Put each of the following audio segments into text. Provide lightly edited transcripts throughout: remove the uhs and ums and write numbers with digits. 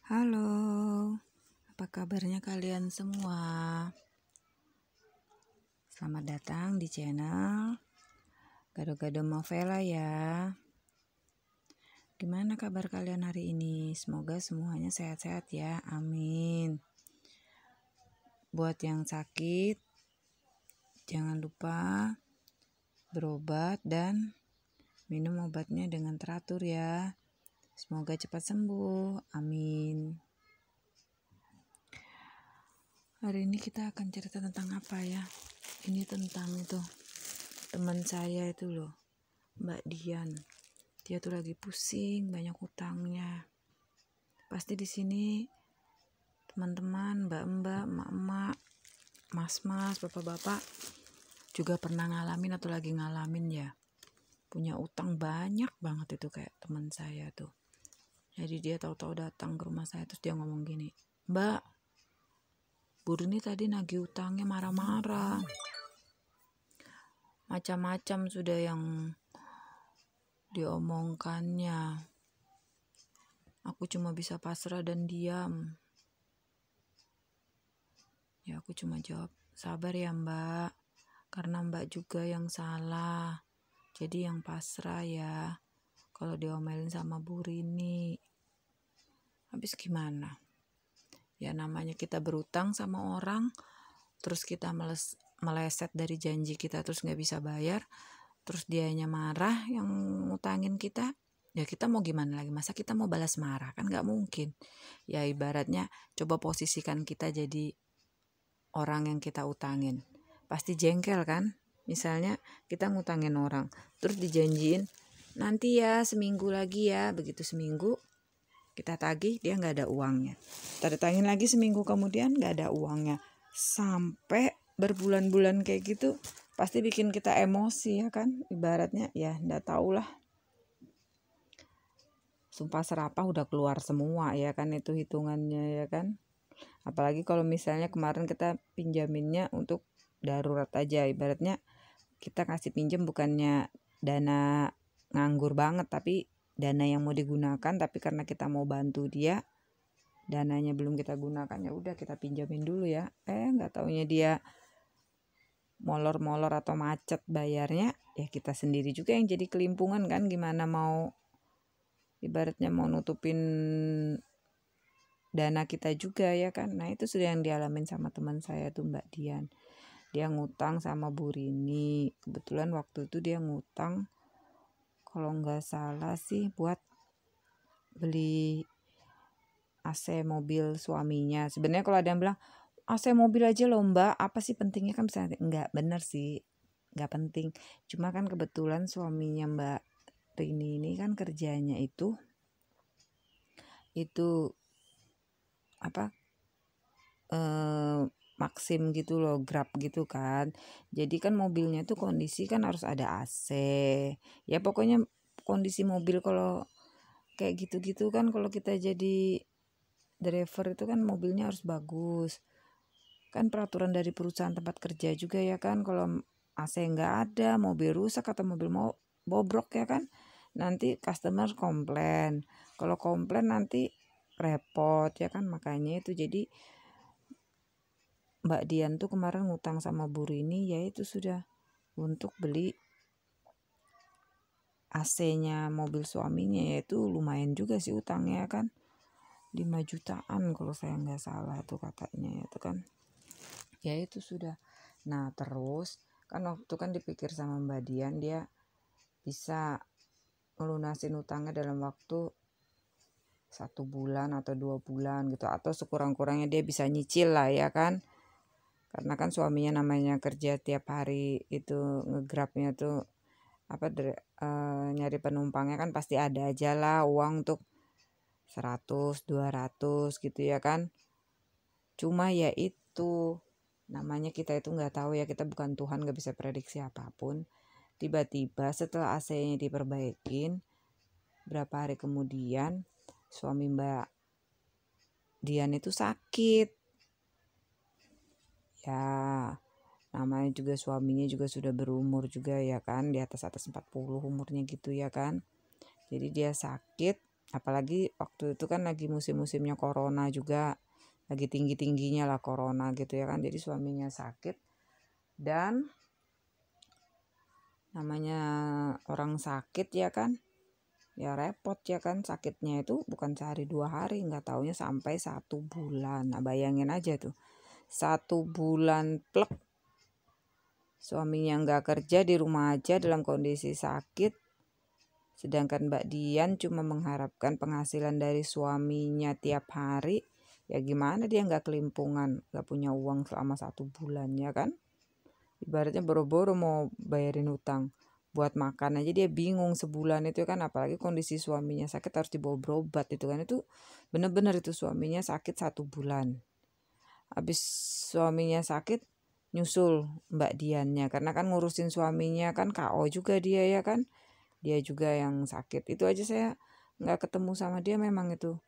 Halo, apa kabarnya kalian semua? Selamat datang di channel Gado-Gado Novela ya. Gimana kabar kalian hari ini? Semoga semuanya sehat-sehat ya, amin. Buat yang sakit, jangan lupa berobat dan minum obatnya dengan teratur ya. Semoga cepat sembuh, amin. Hari ini kita akan cerita tentang apa ya? Ini tentang itu teman saya itu loh, Mbak Dian. Dia tuh lagi pusing, banyak utangnya. Pasti di sini teman-teman, mbak-mbak, emak-emak, mas-mas, bapak-bapak juga pernah ngalamin atau lagi ngalamin ya. Punya utang banyak banget itu kayak teman saya tuh. Jadi dia tahu-tahu datang ke rumah saya terus dia ngomong gini, "Mbak, Bu Rini tadi nagih utangnya marah-marah. Macam-macam sudah yang diomongkannya. Aku cuma bisa pasrah dan diam." Ya aku cuma jawab, "Sabar ya Mbak, karena Mbak juga yang salah. Jadi yang pasrah ya, kalau diomelin sama Bu Rini." Habis gimana? Ya namanya kita berutang sama orang, terus kita meleset dari janji kita terus gak bisa bayar, terus dianya marah yang ngutangin kita. Ya kita mau gimana lagi, masa kita mau balas marah, kan gak mungkin. Ya ibaratnya coba posisikan kita jadi orang yang kita utangin, pasti jengkel kan. Misalnya kita ngutangin orang, terus dijanjiin nanti ya seminggu lagi ya, begitu seminggu kita tagih dia nggak ada uangnya, kita datangin lagi seminggu kemudian nggak ada uangnya, sampai berbulan-bulan kayak gitu pasti bikin kita emosi ya kan. Ibaratnya ya nggak tahu lah, sumpah serapah udah keluar semua ya kan, itu hitungannya ya kan. Apalagi kalau misalnya kemarin kita pinjaminnya untuk darurat aja, ibaratnya kita kasih pinjam bukannya dana nganggur banget, tapi dana yang mau digunakan, tapi karena kita mau bantu dia, dananya belum kita gunakan, ya udah kita pinjamin dulu ya. Nggak taunya dia molor-molor atau macet bayarnya, ya kita sendiri juga yang jadi kelimpungan kan. Gimana mau ibaratnya mau nutupin dana kita juga ya kan. Nah itu sudah yang dialamin sama teman saya tuh Mbak Dian. Dia ngutang sama Bu Rini. Kebetulan waktu itu dia ngutang kalau nggak salah sih buat beli AC mobil suaminya. Sebenarnya kalau ada yang bilang AC mobil aja loh Mbak, apa sih pentingnya, kan bisa, nggak bener sih, nggak penting. Cuma kan kebetulan suaminya Mbak Rini ini kan kerjanya itu apa Maxim gitu loh, Grab gitu kan. Jadi kan mobilnya tuh kondisi kan harus ada AC. Ya pokoknya kondisi mobil kalau kayak gitu-gitu kan, kalau kita jadi driver itu kan mobilnya harus bagus. Kan peraturan dari perusahaan tempat kerja juga ya kan, kalau AC nggak ada, mobil rusak atau mobil mau bobrok ya kan, nanti customer komplain. Kalau komplain nanti repot ya kan. Makanya itu jadi Mbak Dian tuh kemarin ngutang sama Bu Rini, yaitu sudah untuk beli AC-nya mobil suaminya, yaitu lumayan juga sih utangnya kan, 5 jutaan kalau saya nggak salah tuh katanya itu kan. Ya itu sudah. Nah terus kan waktu kan dipikir sama Mbak Dian dia bisa melunasin utangnya dalam waktu 1 bulan atau 2 bulan gitu, atau sekurang-kurangnya dia bisa nyicil lah ya kan. Karena kan suaminya namanya kerja tiap hari itu ngegrabnya tuh nyari penumpangnya kan pasti ada aja lah uang untuk 100, 200 gitu ya kan. Cuma ya itu namanya kita itu nggak tahu ya, kita bukan Tuhan, nggak bisa prediksi apapun. Tiba-tiba setelah AC-nya diperbaikin, berapa hari kemudian suami Mbak Dian itu sakit. Ya namanya juga suaminya juga sudah berumur juga ya kan, di atas 40 umurnya gitu ya kan. Jadi dia sakit, Apalagi waktu itu kan lagi musim-musimnya corona juga, lagi tinggi-tingginya lah corona gitu ya kan. Jadi suaminya sakit, dan namanya orang sakit ya kan, ya repot ya kan. Sakitnya itu bukan sehari 2 hari, nggak taunya sampai 1 bulan. Nah bayangin aja tuh, 1 bulan plek suaminya nggak kerja, di rumah aja dalam kondisi sakit. Sedangkan Mbak Dian cuma mengharapkan penghasilan dari suaminya tiap hari. Ya gimana dia nggak kelimpungan, nggak punya uang selama 1 bulan ya kan. Ibaratnya boro-boro mau bayarin hutang. Buat makan aja dia bingung sebulan itu kan. Apalagi kondisi suaminya sakit harus dibawa berobat itu kan. Itu bener-bener itu suaminya sakit 1 bulan. Habis suaminya sakit, nyusul Mbak Diannya. Karena kan ngurusin suaminya kan KO juga dia ya kan. Dia juga yang sakit. Itu aja saya nggak ketemu sama dia memang itu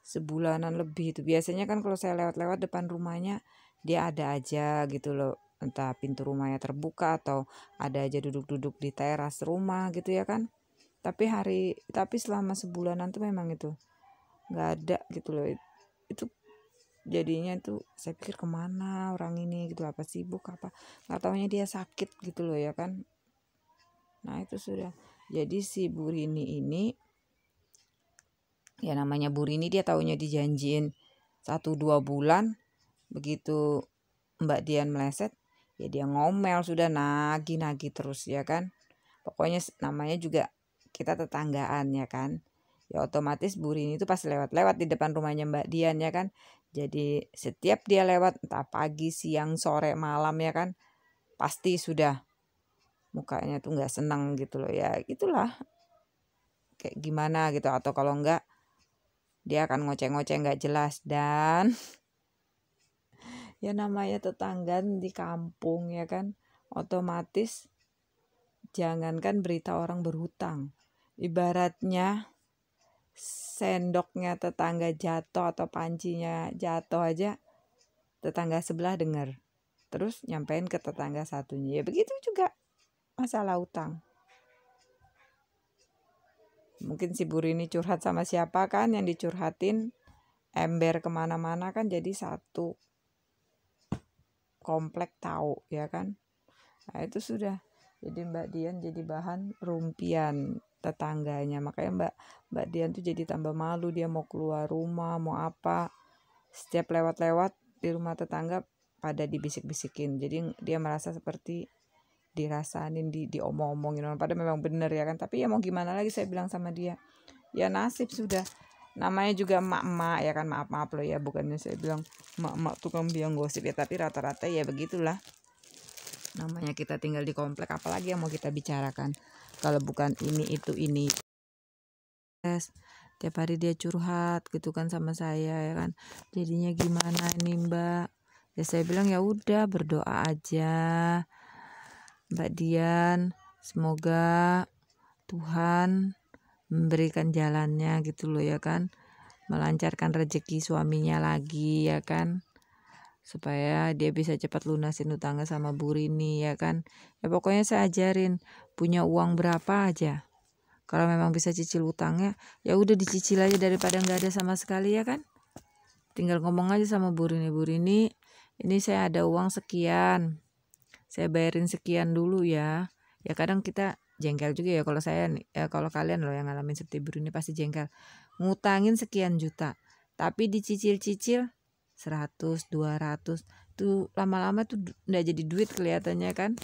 sebulanan lebih itu. Biasanya kan kalau saya lewat-lewat depan rumahnya, dia ada aja gitu loh. Entah pintu rumahnya terbuka atau ada aja duduk-duduk di teras rumah gitu ya kan. Tapi selama sebulanan tuh memang itu nggak ada gitu loh. Itu jadinya tuh saya pikir kemana orang ini gitu, apa sibuk apa, nggak taunya dia sakit gitu loh ya kan. Nah itu sudah. Jadi si Bu Rini ini, ya namanya Bu Rini, dia taunya dijanjiin 1-2 bulan, begitu Mbak Dian meleset, ya dia ngomel sudah, nagih-nagih terus ya kan. Pokoknya namanya juga kita tetanggaan ya kan. Ya otomatis Bu Rini itu pas lewat-lewat di depan rumahnya Mbak Dian ya kan. Jadi setiap dia lewat entah pagi, siang, sore, malam ya kan, pasti sudah mukanya tuh nggak senang gitu loh ya. Itulah kayak gimana gitu, atau kalau enggak dia akan ngoceh-ngoceh nggak jelas. Dan ya namanya tetangga di kampung ya kan, otomatis jangankan berita orang berhutang, ibaratnya sendoknya tetangga jatuh atau pancinya jatuh aja, tetangga sebelah dengar, terus nyampein ke tetangga satunya. Ya begitu juga masalah utang. Mungkin si Bu Rini curhat sama siapa kan, yang dicurhatin ember kemana-mana kan, jadi satu komplek tahu ya kan. Nah itu sudah, jadi Mbak Dian jadi bahan rumpian tetangganya. Makanya Mbak Dian tuh jadi tambah malu, dia mau keluar rumah mau apa, setiap lewat-lewat di rumah tetangga pada dibisik-bisikin. Jadi dia merasa seperti dirasain, diomong-omongin orang, padahal memang bener ya kan. Tapi ya mau gimana lagi, saya bilang sama dia, ya nasib sudah, namanya juga emak-emak ya kan. Maaf loh ya, bukannya saya bilang emak-emak tukang biang gosip ya, tapi rata-rata ya begitulah. Namanya kita tinggal di komplek, apalagi yang mau kita bicarakan kalau bukan ini itu ini. Tiap hari dia curhat gitu kan sama saya ya kan. Jadinya gimana ini Mbak? Ya saya bilang ya udah berdoa aja Mbak Dian, semoga Tuhan memberikan jalannya gitu loh ya kan, melancarkan rezeki suaminya lagi ya kan, supaya dia bisa cepat lunasin utangnya sama Bu Rini ya kan. Ya pokoknya saya ajarin, punya uang berapa aja, kalau memang bisa cicil utangnya ya udah dicicil aja daripada nggak ada sama sekali ya kan. Tinggal ngomong aja sama Bu Rini, Bu Rini ini saya ada uang sekian, saya bayarin sekian dulu ya. Ya kadang kita jengkel juga ya, kalau saya nih ya, kalau kalian loh yang ngalamin seperti Bu Rini pasti jengkel, ngutangin sekian juta tapi dicicil-cicil 100 200, tuh lama-lama tuh nggak jadi duit kelihatannya kan.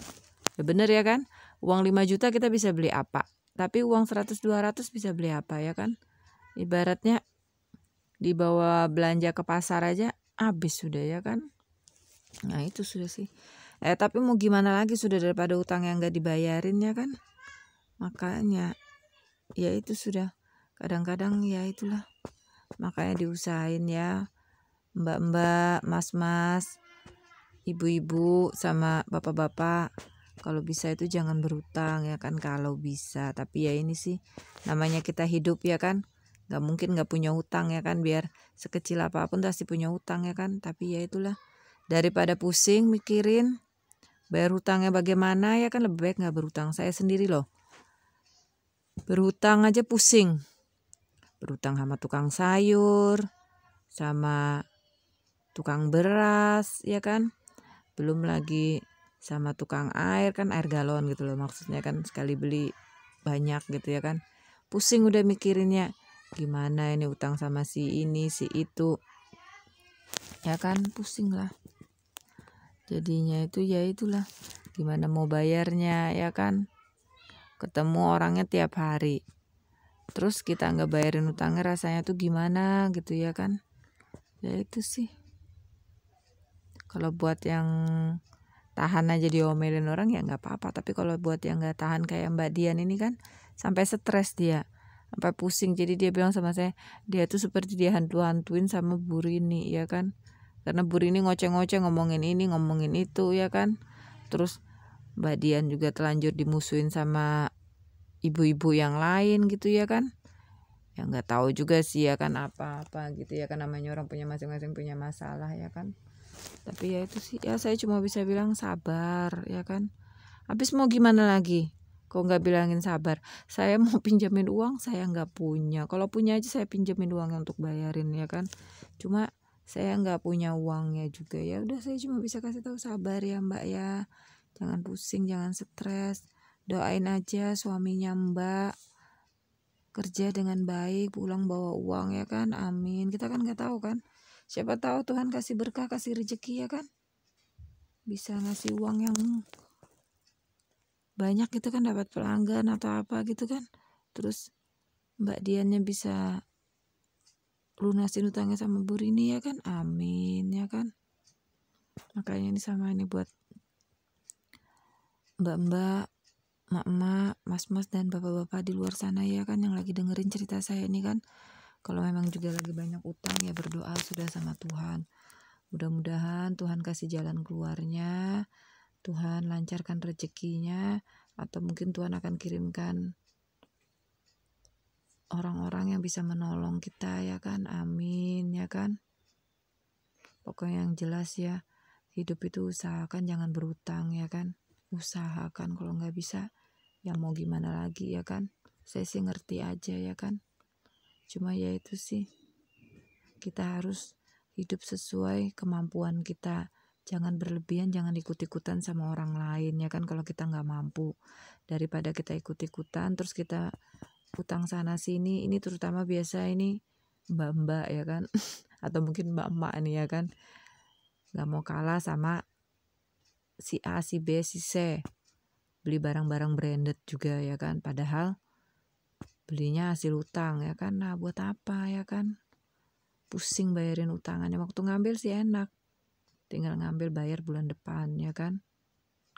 Ya bener ya kan, uang 5 juta kita bisa beli apa, tapi uang 100 200 bisa beli apa ya kan. Ibaratnya dibawa belanja ke pasar aja habis sudah ya kan. Nah itu sudah sih. Tapi mau gimana lagi, sudah daripada utang yang gak dibayarin ya kan. Makanya ya itu sudah, kadang-kadang ya itulah. Makanya diusahain ya mbak-mbak, mas-mas, ibu-ibu sama bapak-bapak, kalau bisa itu jangan berutang ya kan kalau bisa. Tapi ya ini sih namanya kita hidup ya kan, gak mungkin gak punya hutang ya kan, biar sekecil apapun pasti punya hutang ya kan. Tapi ya itulah, daripada pusing mikirin bayar hutangnya bagaimana ya kan, lebih baik gak berhutang. Saya sendiri loh berhutang aja pusing, berutang sama tukang sayur, sama tukang beras, ya kan? Belum lagi sama tukang air, kan air galon gitu loh, maksudnya kan sekali beli banyak gitu ya kan. Pusing udah mikirinnya, gimana ini utang sama si ini, si itu. Ya kan, pusing lah. Jadinya itu ya itulah, gimana mau bayarnya ya kan. Ketemu orangnya tiap hari. Terus kita nggak bayarin utangnya rasanya tuh gimana gitu ya kan. Ya itu sih. Kalau buat yang tahan aja diomelin orang ya nggak apa-apa. Tapi kalau buat yang nggak tahan kayak Mbak Dian ini kan sampai stres dia, sampai pusing. Jadi dia bilang sama saya, dia tuh seperti dihantu-hantuin sama Bu Rini ya kan. Karena Bu Rini ngoceh-ngoceh ngomongin ini ngomongin itu ya kan. Terus Mbak Dian juga telanjur dimusuhin sama ibu-ibu yang lain gitu ya kan. Ya nggak tahu juga sih ya kan apa-apa gitu ya kan, namanya orang punya masing-masing punya masalah ya kan. Tapi ya itu sih ya, saya cuma bisa bilang sabar ya kan. Habis mau gimana lagi? Kok nggak bilangin sabar? Saya mau pinjamin uang saya nggak punya. Kalau punya aja saya pinjamin uangnya untuk bayarin ya kan. Cuma saya nggak punya uangnya juga. Ya udah, saya cuma bisa kasih tahu sabar ya Mbak ya. Jangan pusing, jangan stres. Doain aja suaminya Mbak kerja dengan baik, pulang bawa uang ya kan. Amin. Kita kan nggak tahu kan. Siapa tahu Tuhan kasih berkah, kasih rezeki ya kan. Bisa ngasih uang yang banyak gitu kan, dapat pelanggan atau apa gitu kan. Terus Mbak Diannya bisa lunasin utangnya sama Bu Rini ya kan. Amin ya kan. Makanya ini sama ini buat mbak-mbak, mak-mak, mas-mas dan bapak-bapak di luar sana ya kan, yang lagi dengerin cerita saya ini kan. Kalau memang juga lagi banyak utang ya berdoa sudah sama Tuhan. Mudah-mudahan Tuhan kasih jalan keluarnya, Tuhan lancarkan rezekinya, atau mungkin Tuhan akan kirimkan orang-orang yang bisa menolong kita ya kan. Amin ya kan. Pokoknya yang jelas ya, hidup itu usahakan jangan berutang ya kan. Usahakan, kalau nggak bisa ya mau gimana lagi ya kan. Saya sih ngerti aja ya kan. Cuma ya itu sih, kita harus hidup sesuai kemampuan kita. Jangan berlebihan, jangan ikut-ikutan sama orang lain ya kan. Kalau kita nggak mampu, daripada kita ikut-ikutan terus kita utang sana sini. Ini terutama biasa ini mbak-mbak ya kan atau mungkin mbak-mbak nih ya kan, nggak mau kalah sama si A, si B, si C. Beli barang-barang branded juga ya kan, padahal belinya hasil utang ya kan. Nah buat apa ya kan, pusing bayarin utangannya. Waktu ngambil sih enak, tinggal ngambil bayar bulan depan ya kan.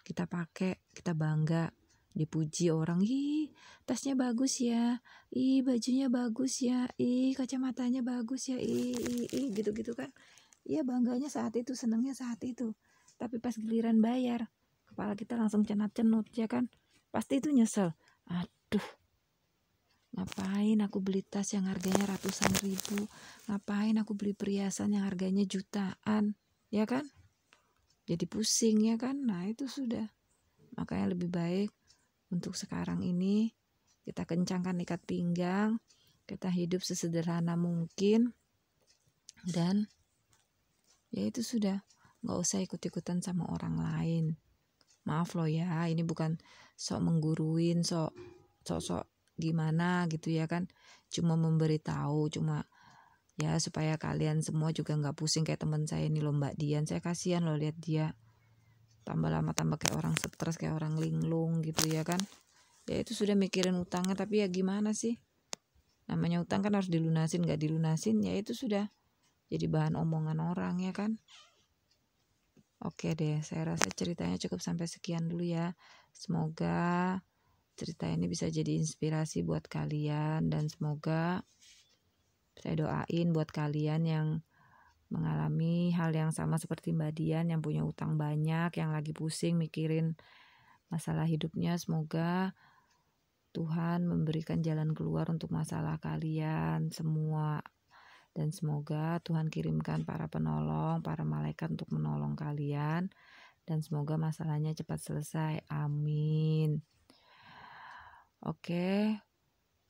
Kita pakai, kita bangga, dipuji orang, ih tasnya bagus ya, ih bajunya bagus ya, ih kacamatanya bagus ya, ih gitu-gitu kan. Iya bangganya saat itu, senangnya saat itu. Tapi pas giliran bayar, kepala kita langsung cenat-cenut ya kan. Pasti itu nyesel. Aduh, ngapain aku beli tas yang harganya ratusan ribu, ngapain aku beli perhiasan yang harganya jutaan, ya kan. Jadi pusing ya kan. Nah itu sudah. Makanya lebih baik untuk sekarang ini kita kencangkan ikat pinggang, kita hidup sesederhana mungkin, dan ya itu sudah, nggak usah ikut-ikutan sama orang lain. Maaf loh ya, ini bukan sok mengguruin, sok gimana gitu ya kan. Cuma memberitahu, cuma ya supaya kalian semua juga nggak pusing kayak teman saya ini loh Mbak Dian. Saya kasihan loh lihat dia tambah lama tambah kayak orang stres, kayak orang linglung gitu ya kan. Ya itu sudah mikirin utangnya, tapi ya gimana sih, namanya utang kan harus dilunasin, nggak dilunasin ya itu sudah jadi bahan omongan orang ya kan. Oke deh, saya rasa ceritanya cukup sampai sekian dulu ya. Semoga cerita ini bisa jadi inspirasi buat kalian, dan semoga saya doain buat kalian yang mengalami hal yang sama seperti Mbak Dian, yang punya utang banyak, yang lagi pusing mikirin masalah hidupnya. Semoga Tuhan memberikan jalan keluar untuk masalah kalian semua. Dan semoga Tuhan kirimkan para penolong, para malaikat untuk menolong kalian. Dan semoga masalahnya cepat selesai. Amin. Oke,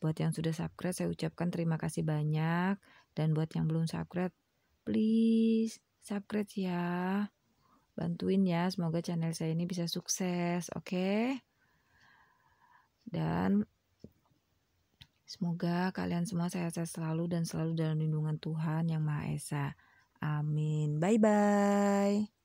Buat yang sudah subscribe saya ucapkan terima kasih banyak. Dan buat yang belum subscribe, please subscribe ya. Bantuin ya, semoga channel saya ini bisa sukses, oke? Dan semoga kalian semua sehat-sehat selalu dan selalu dalam lindungan Tuhan Yang Maha Esa. Amin. Bye-bye.